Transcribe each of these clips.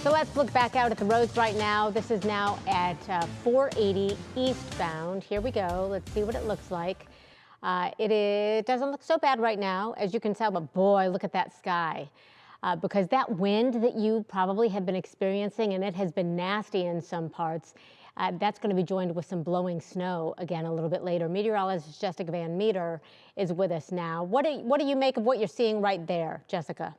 So let's look back out at the roads right now. This is now at 480 eastbound. Here we go. Let's see what it looks like. It doesn't look so bad right now, as you can tell, but boy, look at that sky. Because that wind that you probably have been experiencing, and it has been nasty in some parts, that's going to be joined with some blowing snow again a little bit later. Meteorologist Jessica Van Meter is with us now. What do you make of what you're seeing right there, Jessica?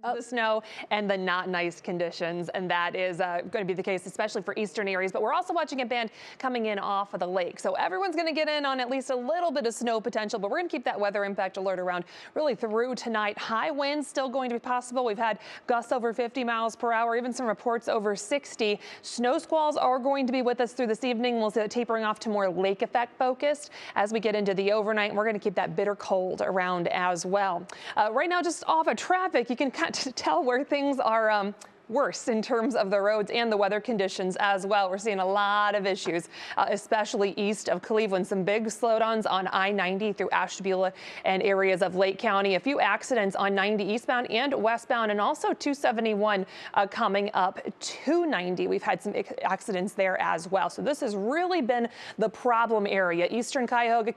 The snow and the not nice conditions, and that is going to be the case especially for eastern areas, but we're also watching a band coming in off of the lake, so everyone's going to get in on at least a little bit of snow potential, but we're going to keep that weather impact alert around really through tonight. High winds still going to be possible. We've had gusts over 50 miles per hour, even some reports over 60. Snow squalls are going to be with us through this evening. We'll see it tapering off to more lake effect focused as we get into the overnight. We're going to keep that bitter cold around as well. Right now, just off of traffic, you can kind of tell where things are worse in terms of the roads and the weather conditions as well. We're seeing a lot of issues, especially east of Cleveland. Some big slowdowns on I-90 through Ashtabula and areas of Lake County. A few accidents on 90 eastbound and westbound, and also 271 coming up 290. We've had some accidents there as well. So this has really been the problem area, eastern Cuyahoga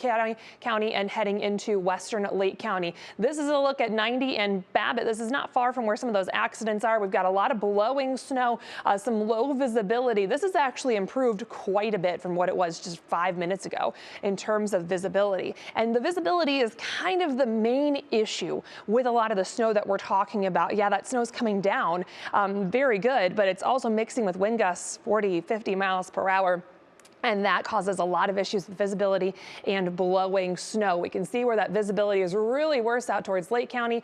County and heading into western Lake County. This is a look at 90 and Babbitt. This is not far from where some of those accidents are. We've got a lot of blowing snow, some low visibility. This has actually improved quite a bit from what it was just 5 minutes ago in terms of visibility. And the visibility is kind of the main issue with a lot of the snow that we're talking about. Yeah, that snow is coming down very good, but it's also mixing with wind gusts 40, 50 miles per hour. And that causes a lot of issues with visibility and blowing snow. We can see where that visibility is really worse out towards Lake County,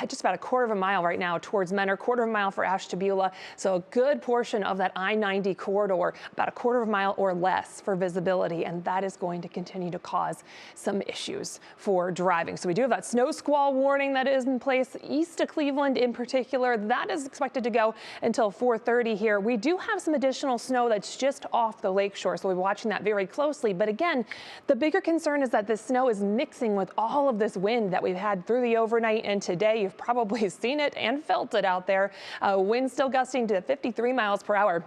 just about a quarter of a mile right now towards Menor, quarter of a mile for Ashtabula. So a good portion of that I-90 corridor, about a quarter of a mile or less for visibility. And that is going to continue to cause some issues for driving. So we do have that snow squall warning that is in place east of Cleveland in particular. That is expected to go until 4:30 here. We do have some additional snow that's just off the lakeshore. So we're watching that very closely. But again, the bigger concern is that the snow is mixing with all of this wind that we've had through the overnight and today. You've probably seen it and felt it out there. Wind still gusting to 53 miles per hour.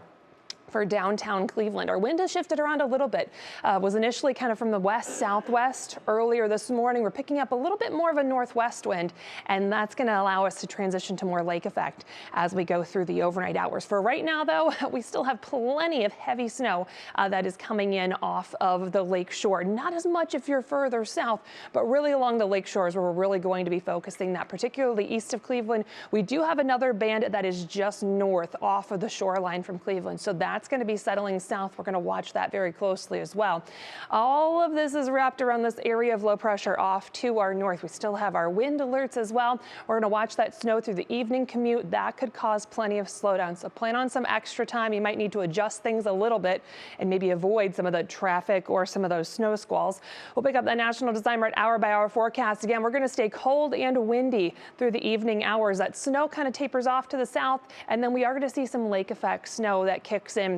For downtown Cleveland. Our wind has shifted around a little bit. Was initially kind of from the west-southwest earlier this morning. We're picking up a little bit more of a northwest wind, and that's going to allow us to transition to more lake effect as we go through the overnight hours. For right now, though, we still have plenty of heavy snow that is coming in off of the lake shore. Not as much if you're further south, but really along the lake shores where we're really going to be focusing that, particularly east of Cleveland. We do have another band that is just north off of the shoreline from Cleveland, so that's going to be settling south. We're going to watch that very closely as well. All of this is wrapped around this area of low pressure off to our north. We still have our wind alerts as well. We're going to watch that snow through the evening commute. That could cause plenty of slowdown. So plan on some extra time. You might need to adjust things a little bit and maybe avoid some of the traffic or some of those snow squalls. We'll pick up the National Design Red hour by hour forecast. Again, we're going to stay cold and windy through the evening hours. That snow kind of tapers off to the south, and then we are going to see some lake effect snow that kicks in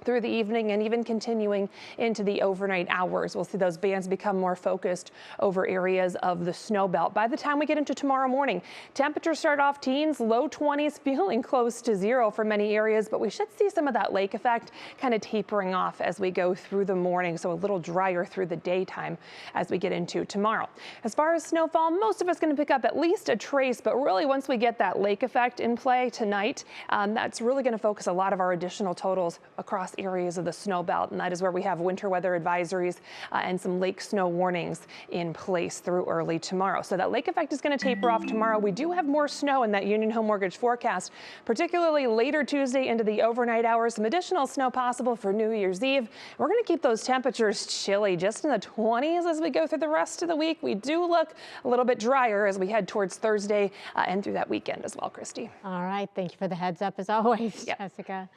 through the evening and even continuing into the overnight hours. We'll see those bands become more focused over areas of the snow belt. By the time we get into tomorrow morning, temperatures start off teens, low 20s, feeling close to zero for many areas, but we should see some of that lake effect kind of tapering off as we go through the morning, so a little drier through the daytime as we get into tomorrow. As far as snowfall, most of us going to pick up at least a trace, but really once we get that lake effect in play tonight, that's really going to focus a lot of our additional totals across areas of the snow belt, and that is where we have winter weather advisories and some lake snow warnings in place through early tomorrow. So that lake effect is going to taper off tomorrow. We do have more snow in that Union Home Mortgage forecast, particularly later Tuesday into the overnight hours. Some additional snow possible for New Year's Eve. We're going to keep those temperatures chilly, just in the 20s as we go through the rest of the week. We do look a little bit drier as we head towards Thursday and through that weekend as well, Christy. All right. Thank you for the heads up as always, Yep. Jessica.